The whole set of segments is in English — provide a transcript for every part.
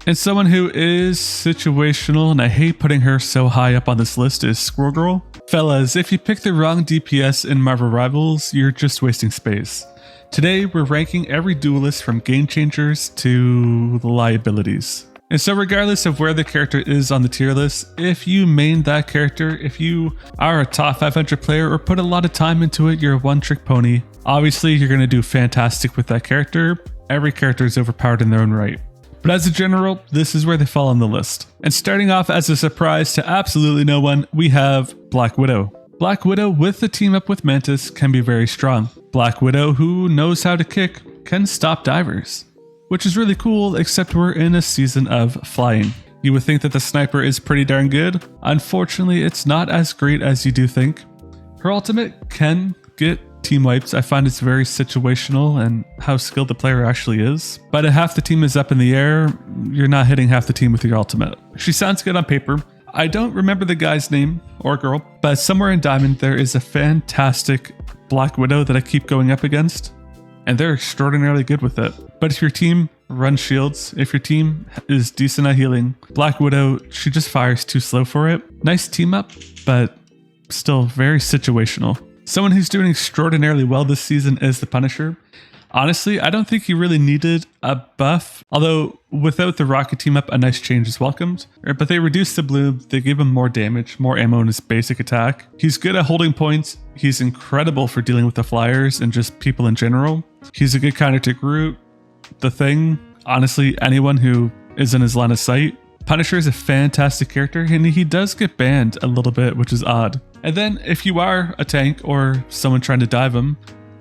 And someone who is situational, and I hate putting her so high up on this list, is Squirrel Girl. Fellas, if you pick the wrong DPS in Marvel Rivals, you're just wasting space. Today, we're ranking every duelist from game changers to the liabilities. And so regardless of where the character is on the tier list, if you main that character, if you are a top 500 player or put a lot of time into it, you're a one-trick pony. Obviously, you're going to do fantastic with that character. Every character is overpowered in their own right. But as a general, this is where they fall on the list. And starting off as a surprise to absolutely no one, we have Black Widow. Black Widow with the team up with Mantis can be very strong. Black Widow, who knows how to kick, can stop divers. Which is really cool, except we're in a season of flying. You would think that the sniper is pretty darn good. Unfortunately, it's not as great as you do think. Her ultimate can get team wipes. I find it's very situational and how skilled the player actually is. But if half the team is up in the air, you're not hitting half the team with your ultimate. She sounds good on paper. I don't remember the guy's name or girl, but somewhere in Diamond there is a fantastic Black Widow that I keep going up against, and they're extraordinarily good with it. But if your team runs shields, if your team is decent at healing, Black Widow, she just fires too slow for it. Nice team up, but still very situational. Someone who's doing extraordinarily well this season is the Punisher. Honestly, I don't think he really needed a buff, although without the rocket team up, a nice change is welcomed. But they reduced the bloom, they gave him more damage, more ammo in his basic attack. He's good at holding points, he's incredible for dealing with the flyers and just people in general. He's a good counter to Groot, the Thing, honestly anyone who is in his line of sight. Punisher is a fantastic character and he does get banned a little bit, which is odd. And then if you are a tank or someone trying to dive him,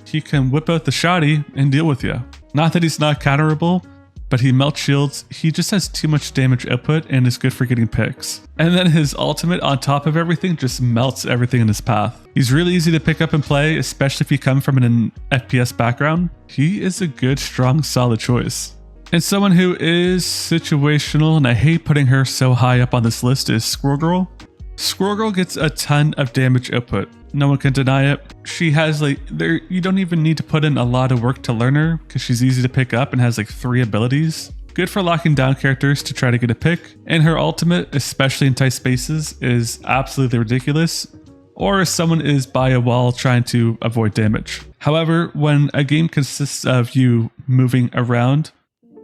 he can whip out the shoddy and deal with you. Not that he's not counterable, but he melts shields. He just has too much damage output and is good for getting picks. And then his ultimate on top of everything just melts everything in his path. He's really easy to pick up and play, especially if you come from an FPS background. He is a good, strong, solid choice. And someone who is situational, and I hate putting her so high up on this list, is Squirrel Girl. Squirrel Girl gets a ton of damage output. No one can deny it. She has you don't even need to put in a lot of work to learn her because she's easy to pick up and has 3 abilities. Good for locking down characters to try to get a pick. And her ultimate, especially in tight spaces, is absolutely ridiculous. Or if someone is by a wall trying to avoid damage. However, when a game consists of you moving around,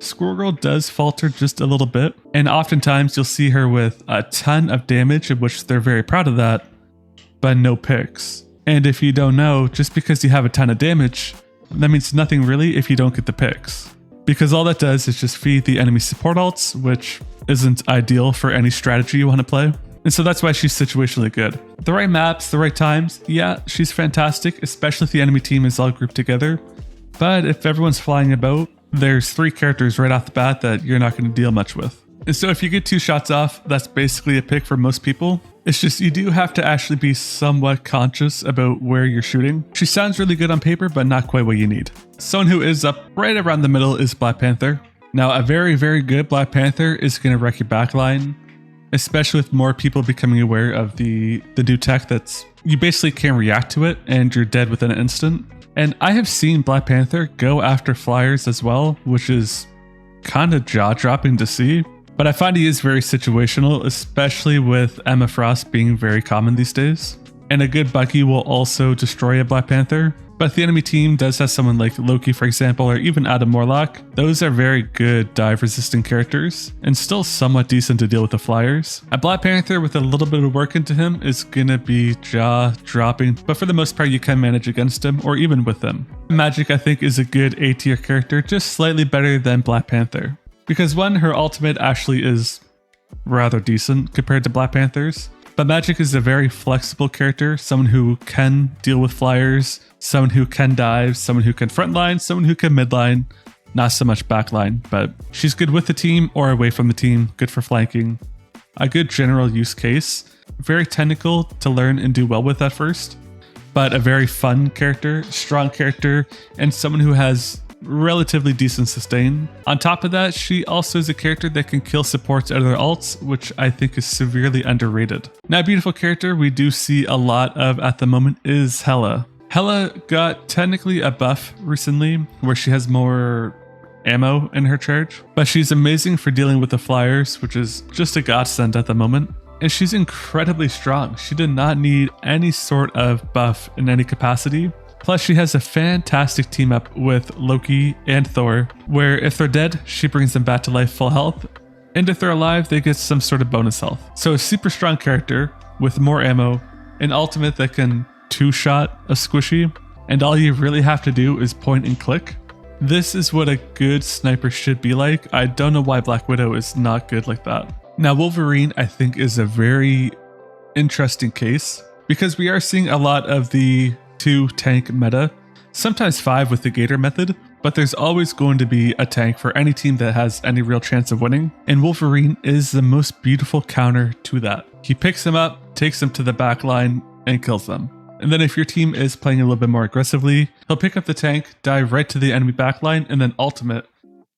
Squirrel Girl does falter just a little bit. And oftentimes you'll see her with a ton of damage, in which they're very proud of that, but no picks. And if you don't know, just because you have a ton of damage, that means nothing really if you don't get the picks. Because all that does is just feed the enemy support ults, which isn't ideal for any strategy you want to play. And so that's why she's situationally good. The right maps, the right times, yeah, she's fantastic, especially if the enemy team is all grouped together. But if everyone's flying about, there's 3 characters right off the bat that you're not going to deal much with. And so if you get 2 shots off, that's basically a pick for most people. It's just you do have to actually be somewhat conscious about where you're shooting. She sounds really good on paper, but not quite what you need. Someone who is up right around the middle is Black Panther. Now, a very, very good Black Panther is going to wreck your backline, especially with more people becoming aware of the new tech that's, you basically can't react to it and you're dead within an instant. And I have seen Black Panther go after flyers as well, which is kind of jaw-dropping to see. But I find he is very situational, especially with Emma Frost being very common these days. And a good Bucky will also destroy a Black Panther. But if the enemy team does have someone like Loki, for example, or even Adam Warlock, those are very good dive-resistant characters and still somewhat decent to deal with the flyers. A Black Panther with a little bit of work into him is gonna be jaw-dropping, but for the most part you can manage against him or even with him. Magic, I think, is a good A-tier character, just slightly better than Black Panther. Because one, her ultimate actually is rather decent compared to Black Panther's. But Magic is a very flexible character, someone who can deal with flyers, someone who can dive, someone who can frontline, someone who can midline, not so much backline, but she's good with the team or away from the team, good for flanking. A good general use case, very technical to learn and do well with at first, but a very fun character, strong character, and someone who has relatively decent sustain. On top of that, she also is a character that can kill supports out of their ults, which I think is severely underrated. Now, a beautiful character we do see a lot of at the moment is Hela. Hela got technically a buff recently where she has more ammo in her charge, but she's amazing for dealing with the flyers, which is just a godsend at the moment. And she's incredibly strong. She did not need any sort of buff in any capacity. Plus, she has a fantastic team up with Loki and Thor, where if they're dead, she brings them back to life full health, and if they're alive, they get some sort of bonus health. So a super strong character with more ammo, an ultimate that can two-shot a squishy, and all you really have to do is point and click. This is what a good sniper should be like. I don't know why Black Widow is not good like that. Now, Wolverine, I think, is a very interesting case because we are seeing a lot of the 2 tank meta, sometimes 5 with the Gator method, but there's always going to be a tank for any team that has any real chance of winning, and Wolverine is the most beautiful counter to that. He picks them up, takes them to the back line, and kills them. And then if your team is playing a little bit more aggressively, he'll pick up the tank, dive right to the enemy backline, and then ultimate,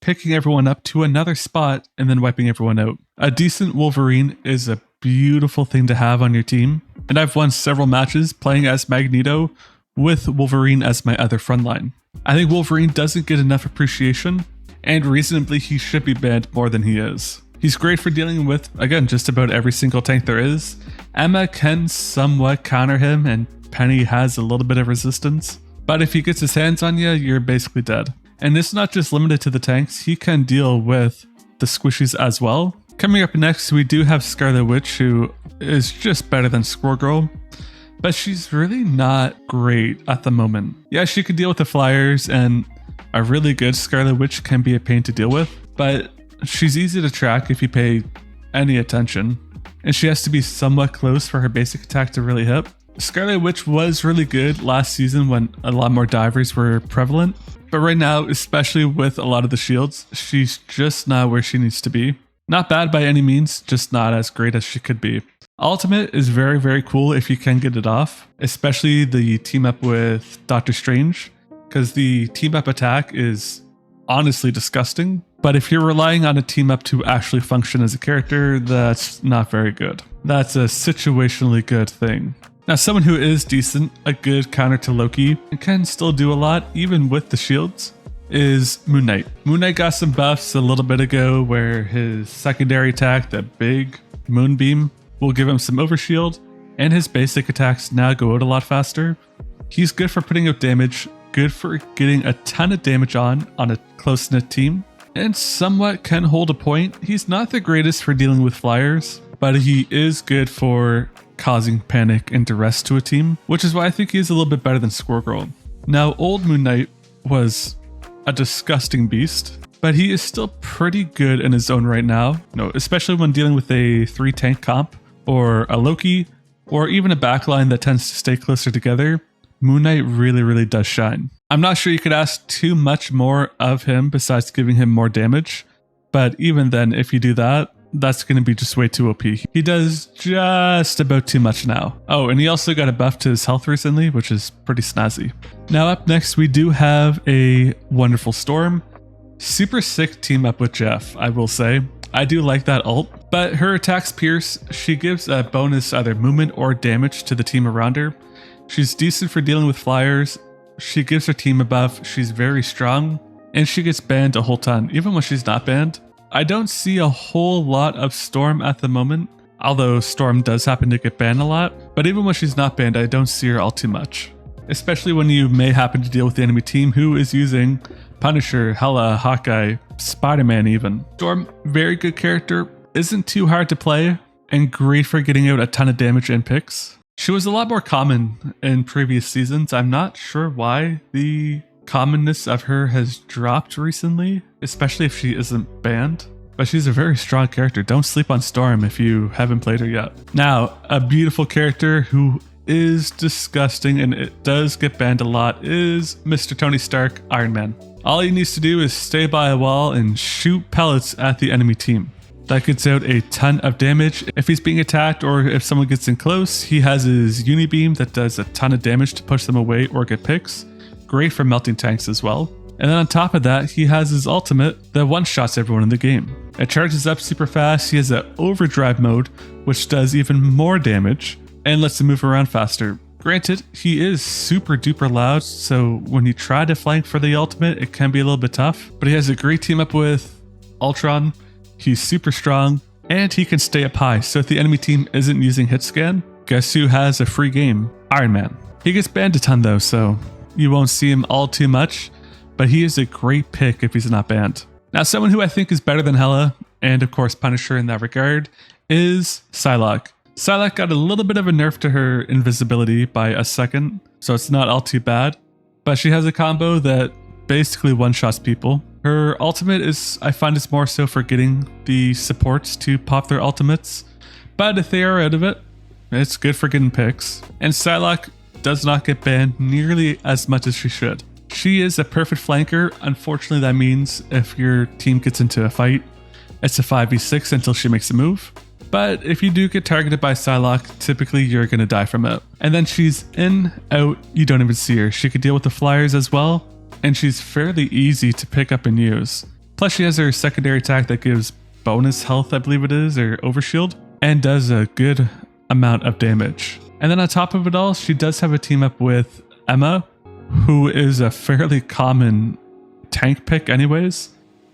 picking everyone up to another spot and then wiping everyone out. A decent Wolverine is a beautiful thing to have on your team, and I've won several matches playing as Magneto with Wolverine as my other frontline. I think Wolverine doesn't get enough appreciation, and reasonably he should be banned more than he is. He's great for dealing with, again, just about every single tank there is. Emma can somewhat counter him, and Penny has a little bit of resistance, but if he gets his hands on you, you're basically dead. And it's not just limited to the tanks, he can deal with the squishies as well. Coming up next, we do have Scarlet Witch, who is just better than Squirrel Girl, but she's really not great at the moment. Yeah, she can deal with the flyers, and a really good Scarlet Witch can be a pain to deal with, but she's easy to track if you pay any attention, and she has to be somewhat close for her basic attack to really hit. Scarlet Witch was really good last season when a lot more divers were prevalent, but right now, especially with a lot of the shields, she's just not where she needs to be. Not bad by any means, just not as great as she could be. Ultimate is very, very cool if you can get it off, especially the team up with Doctor Strange, because the team up attack is honestly disgusting. But if you're relying on a team up to actually function as a character, that's not very good. That's a situationally good thing. Now, someone who is decent, a good counter to Loki, and can still do a lot even with the shields, is Moon Knight. Moon Knight got some buffs a little bit ago where his secondary attack, the big moonbeam, will give him some overshield, and his basic attacks now go out a lot faster. He's good for putting out damage, good for getting a ton of damage on a close-knit team, and somewhat can hold a point. He's not the greatest for dealing with flyers, but he is good for causing panic and duress to a team, which is why I think he's a little bit better than Squirrel Girl. Now, old Moon Knight was a disgusting beast, but he is still pretty good in his own right now, especially when dealing with a 3 tank comp or a Loki or even a backline that tends to stay closer together. Moon Knight really, really does shine. I'm not sure you could ask too much more of him besides giving him more damage, but even then, if you do that, that's going to be just way too OP. He does just about too much now. Oh, and he also got a buff to his health recently, which is pretty snazzy. Now up next, we do have a wonderful Storm. Super sick team up with Jeff, I will say. I do like that ult, but her attacks pierce. She gives a bonus either movement or damage to the team around her. She's decent for dealing with flyers. She gives her team a buff. She's very strong, and she gets banned a whole ton, even when she's not banned. I don't see a whole lot of Storm at the moment, although Storm does happen to get banned a lot, but even when she's not banned, I don't see her all too much, especially when you may happen to deal with the enemy team who is using Punisher, Hela, Hawkeye, Spider-Man even. Storm, very good character, isn't too hard to play, and great for getting out a ton of damage and picks. She was a lot more common in previous seasons. I'm not sure why the commonness of her has dropped recently, especially if she isn't banned, but she's a very strong character. Don't sleep on Storm if you haven't played her yet. Now, a beautiful character who is disgusting and it does get banned a lot is Mr. Tony Stark, Iron Man. All he needs to do is stay by a wall and shoot pellets at the enemy team. That gets out a ton of damage. If he's being attacked or if someone gets in close, he has his Unibeam that does a ton of damage to push them away or get picks. Great for melting tanks as well. And then on top of that, he has his ultimate that one-shots everyone in the game. It charges up super fast. He has an overdrive mode, which does even more damage and lets him move around faster. granted, he is super duper loud, so when you try to flank for the ultimate, it can be a little bit tough, but he has a great team up with Ultron, he's super strong, and he can stay up high, so if the enemy team isn't using hit scan, guess who has a free game? Iron Man. He gets banned a ton though, so you won't see him all too much, but he is a great pick if he's not banned. Now, someone who I think is better than Hela, and of course Punisher in that regard, is Psylock. Psylock got a little bit of a nerf to her invisibility by a second, so it's not all too bad, but she has a combo that basically one-shots people. Her ultimate is, I find it's more so for getting the supports to pop their ultimates, but if they are out of it, it's good for getting picks. And Psylock does not get banned nearly as much as she should. She is a perfect flanker. Unfortunately, that means if your team gets into a fight, it's a 5v6 until she makes a move. But if you do get targeted by Psylock, typically you're going to die from it. And then she's in, out, you don't even see her. She could deal with the flyers as well, and she's fairly easy to pick up and use. Plus she has her secondary attack that gives bonus health, I believe it is, or overshield, and does a good amount of damage. And then on top of it all, she does have a team up with Emma, who is a fairly common tank pick anyways.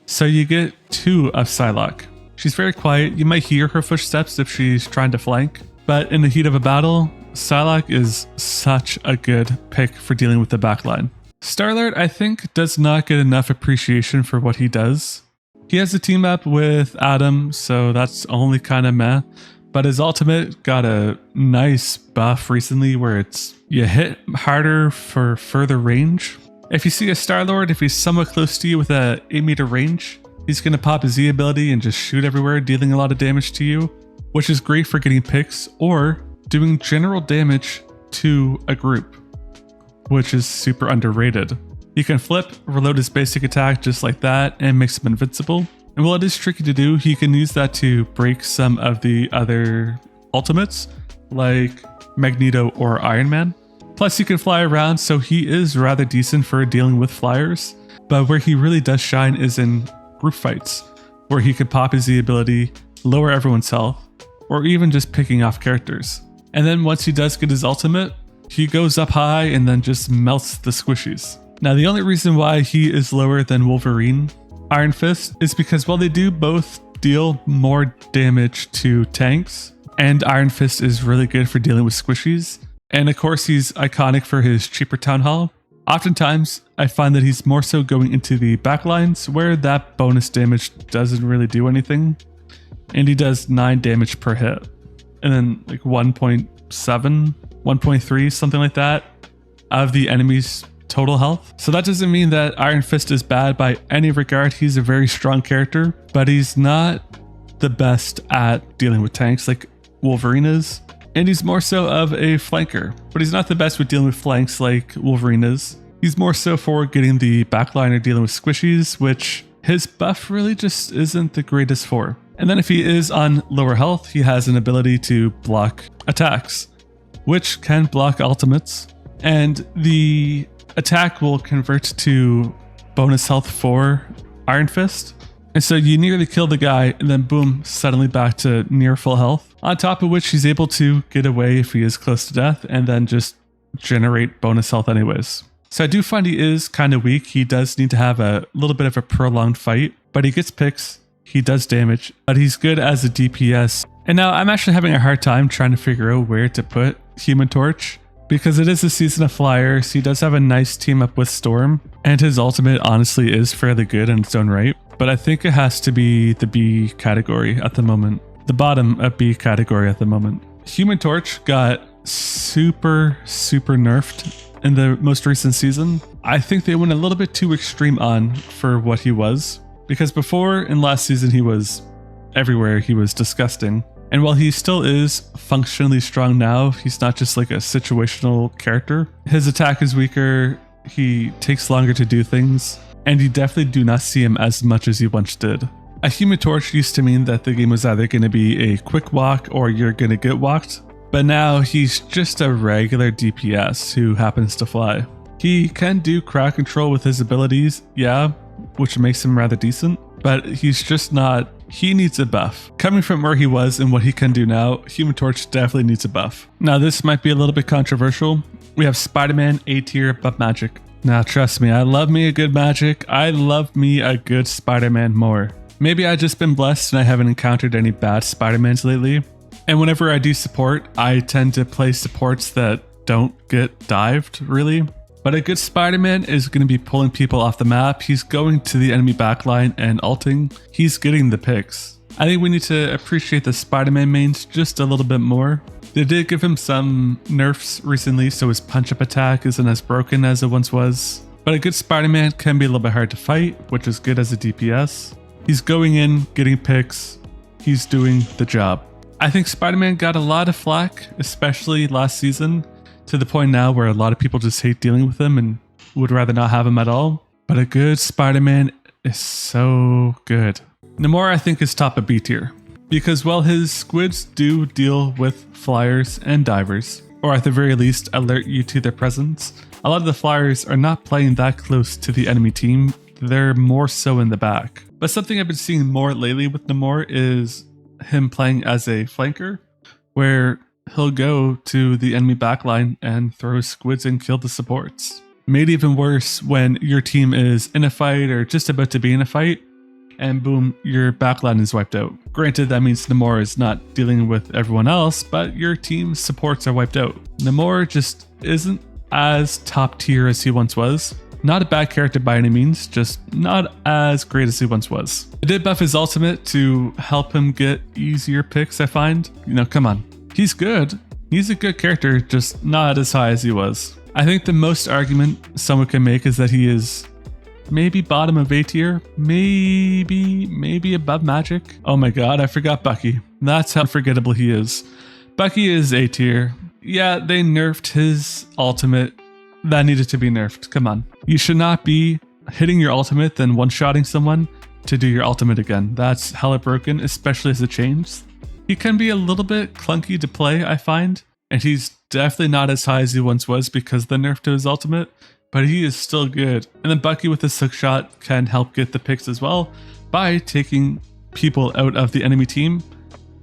So you get two of Psylock. She's very quiet. You might hear her footsteps if she's trying to flank, but in the heat of a battle, Psylock is such a good pick for dealing with the backline. StarLord, I think, does not get enough appreciation for what he does. He has a team up with Adam, so that's only kind of meh, but his ultimate got a nice buff recently where it's you hit harder for further range. If you see a StarLord, if he's somewhat close to you with a 8-meter range, he's going to pop his Z ability and just shoot everywhere, dealing a lot of damage to you, which is great for getting picks or doing general damage to a group, which is super underrated. You can flip, reload his basic attack just like that, and makes him invincible. And while it is tricky to do, he can use that to break some of the other ultimates, like Magneto or Iron Man. Plus he can fly around, so he is rather decent for dealing with flyers, but where he really does shine is in group fights, where he could pop his Z ability, lower everyone's health, or even just picking off characters. And then once he does get his ultimate, he goes up high and then just melts the squishies. Now the only reason why he is lower than Wolverine, Iron Fist, is because while they do both deal more damage to tanks, and Iron Fist is really good for dealing with squishies, and of course he's iconic for his cheaper Town Hall, oftentimes I find that he's more so going into the backlines where that bonus damage doesn't really do anything, and he does 9 damage per hit, and then like 1.7, 1.3, something like that, of the enemy's total health. So that doesn't mean that Iron Fist is bad by any regard. He's a very strong character, but he's not the best at dealing with tanks like Wolverine is. And he's more so of a flanker, but he's not the best with dealing with flanks like Wolverine is. He's more so for getting the backline or dealing with squishies, which his buff really just isn't the greatest for. And then if he is on lower health, he has an ability to block attacks, which can block ultimates, and the attack will convert to bonus health for Iron Fist. And so you nearly kill the guy and then boom, suddenly back to near full health. On top of which he's able to get away if he is close to death and then just generate bonus health anyways. So I do find he is kind of weak. He does need to have a little bit of a prolonged fight, but he gets picks, he does damage, but he's good as a DPS. And now I'm actually having a hard time trying to figure out where to put Human Torch, because it is a season of flyers. He does have a nice team up with Storm, and his ultimate honestly is fairly good in its own right, but I think it has to be the B category at the moment. The bottom of B category at the moment. Human Torch got super nerfed in the most recent season. I think they went a little bit too extreme on for what he was, because before in last season he was everywhere, he was disgusting. And while he still is functionally strong now, he's not just like a situational character. His attack is weaker, he takes longer to do things, and you definitely do not see him as much as you once did. A Human Torch used to mean that the game was either going to be a quick walk or you're going to get walked, but now he's just a regular DPS who happens to fly. He can do crowd control with his abilities, yeah, which makes him rather decent, but he's just not he needs a buff. Coming from where he was and what he can do now, Human Torch definitely needs a buff. Now this might be a little bit controversial. We have Spider-Man A tier buff magic. Now trust me, I love me a good magic. I love me a good Spider-Man more. Maybe I've just been blessed and I haven't encountered any bad Spider-Mans lately. And whenever I do support, I tend to play supports that don't get dived really. But a good Spider-Man is going to be pulling people off the map. He's going to the enemy backline and ulting. He's getting the picks. I think we need to appreciate the Spider-Man mains just a little bit more. They did give him some nerfs recently, so his punch-up attack isn't as broken as it once was. But a good Spider-Man can be a little bit hard to fight, which is good as a DPS. He's going in, getting picks. He's doing the job. I think Spider-Man got a lot of flack, especially last season, to the point now where a lot of people just hate dealing with him and would rather not have him at all. But a good Spider-Man is so good. Neora I think is top of B tier, because while his squids do deal with flyers and divers, or at the very least alert you to their presence, a lot of the flyers are not playing that close to the enemy team, they're more so in the back. But something I've been seeing more lately with Neora is him playing as a flanker, where he'll go to the enemy backline and throw squids and kill the supports. Made even worse when your team is in a fight or just about to be in a fight, and boom, your backline is wiped out. Granted, that means Neora is not dealing with everyone else, but your team's supports are wiped out. Neora just isn't as top tier as he once was. Not a bad character by any means, just not as great as he once was. I did buff his ultimate to help him get easier picks, I find. You know, come on. He's good. He's a good character, just not as high as he was. I think the most argument someone can make is that he is maybe bottom of A tier, maybe above magic. Oh my god, I forgot Bucky. That's how unforgettable he is. Bucky is A tier. Yeah, they nerfed his ultimate. That needed to be nerfed. Come on. You should not be hitting your ultimate then one-shotting someone to do your ultimate again. That's hella broken, especially as it changes. He can be a little bit clunky to play, I find, and he's definitely not as high as he once was because of the nerf to his ultimate, but he is still good. And then Bucky with his hook shot can help get the picks as well by taking people out of the enemy team,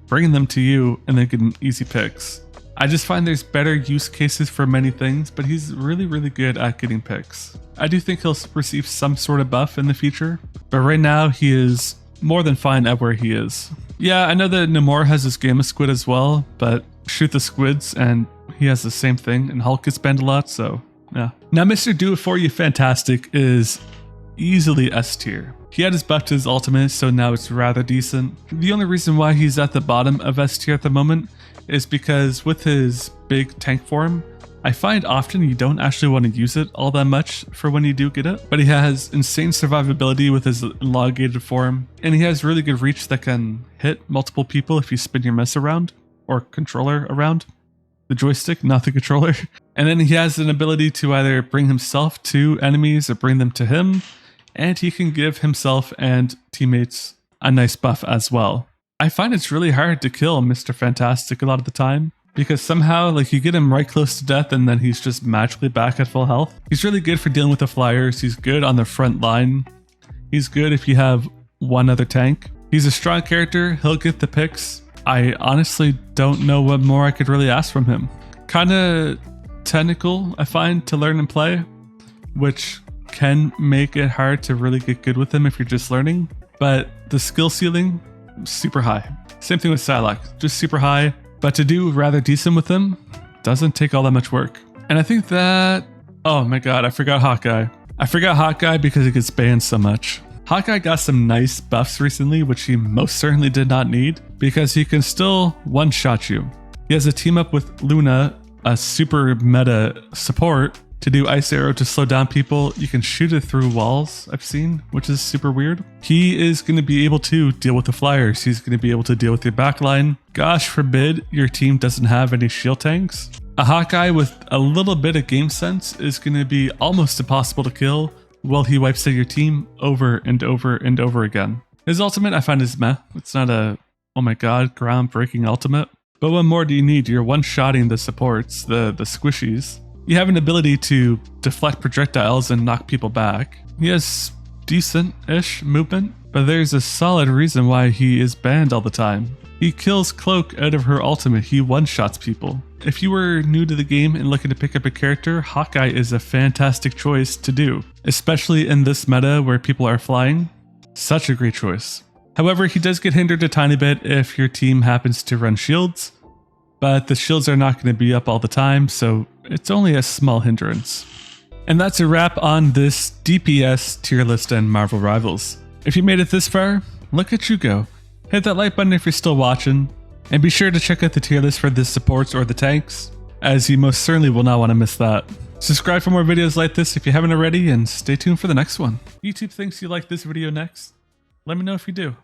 bringing them to you, and then getting easy picks. I just find there's better use cases for many things, but he's really, really good at getting picks. I do think he'll receive some sort of buff in the future, but right now he is more than fine at where he is. Yeah, I know that Neora has his Gamma Squid as well, but shoot the squids and he has the same thing, and Hulk gets banned a lot, so yeah. Now Mr. Do It For You Fantastic is easily S tier. He had his buff to his ultimate, so now it's rather decent. The only reason why he's at the bottom of S tier at the moment is because with his big tank form, I find often you don't actually want to use it all that much for when you do get it, but he has insane survivability with his elongated form, and he has really good reach that can hit multiple people if you spin your mouse around, or controller around. The joystick, not the controller. And then he has an ability to either bring himself to enemies or bring them to him, and he can give himself and teammates a nice buff as well. I find it's really hard to kill Mr. Fantastic a lot of the time, because somehow like you get him right close to death and then he's just magically back at full health. He's really good for dealing with the flyers. He's good on the front line. He's good if you have one other tank. He's a strong character. He'll get the picks. I honestly don't know what more I could really ask from him. Kind of technical, I find, to learn and play, which can make it hard to really get good with him if you're just learning. But the skill ceiling, super high. Same thing with Psylock, just super high. But to do rather decent with him doesn't take all that much work. And I think that, oh my god, I forgot Hawkeye. I forgot Hawkeye because he gets banned so much. Hawkeye got some nice buffs recently, which he most certainly did not need, because he can still one-shot you. He has a team up with Luna, a super meta support, to do Ice Arrow to slow down people. You can shoot it through walls, I've seen, which is super weird. He is going to be able to deal with the flyers. He's going to be able to deal with your backline. Gosh forbid your team doesn't have any shield tanks. A Hawkeye with a little bit of game sense is going to be almost impossible to kill while he wipes out your team over and over and over again. His ultimate I find is meh. It's not a, oh my god, groundbreaking ultimate. But what more do you need? You're one-shotting the supports, the squishies. You have an ability to deflect projectiles and knock people back. He has decent-ish movement. but there's a solid reason why he is banned all the time. He kills Cloak out of her ultimate, he one-shots people. If you were new to the game and looking to pick up a character, Hawkeye is a fantastic choice to do, especially in this meta where people are flying. Such a great choice. However, he does get hindered a tiny bit if your team happens to run shields, but the shields are not going to be up all the time, so it's only a small hindrance. And that's a wrap on this DPS tier list and Marvel Rivals. If you made it this far, look at you go. Hit that like button if you're still watching, and be sure to check out the tier list for the supports or the tanks, as you most certainly will not want to miss that. Subscribe for more videos like this if you haven't already, and stay tuned for the next one. YouTube thinks you like this video next? Let me know if you do.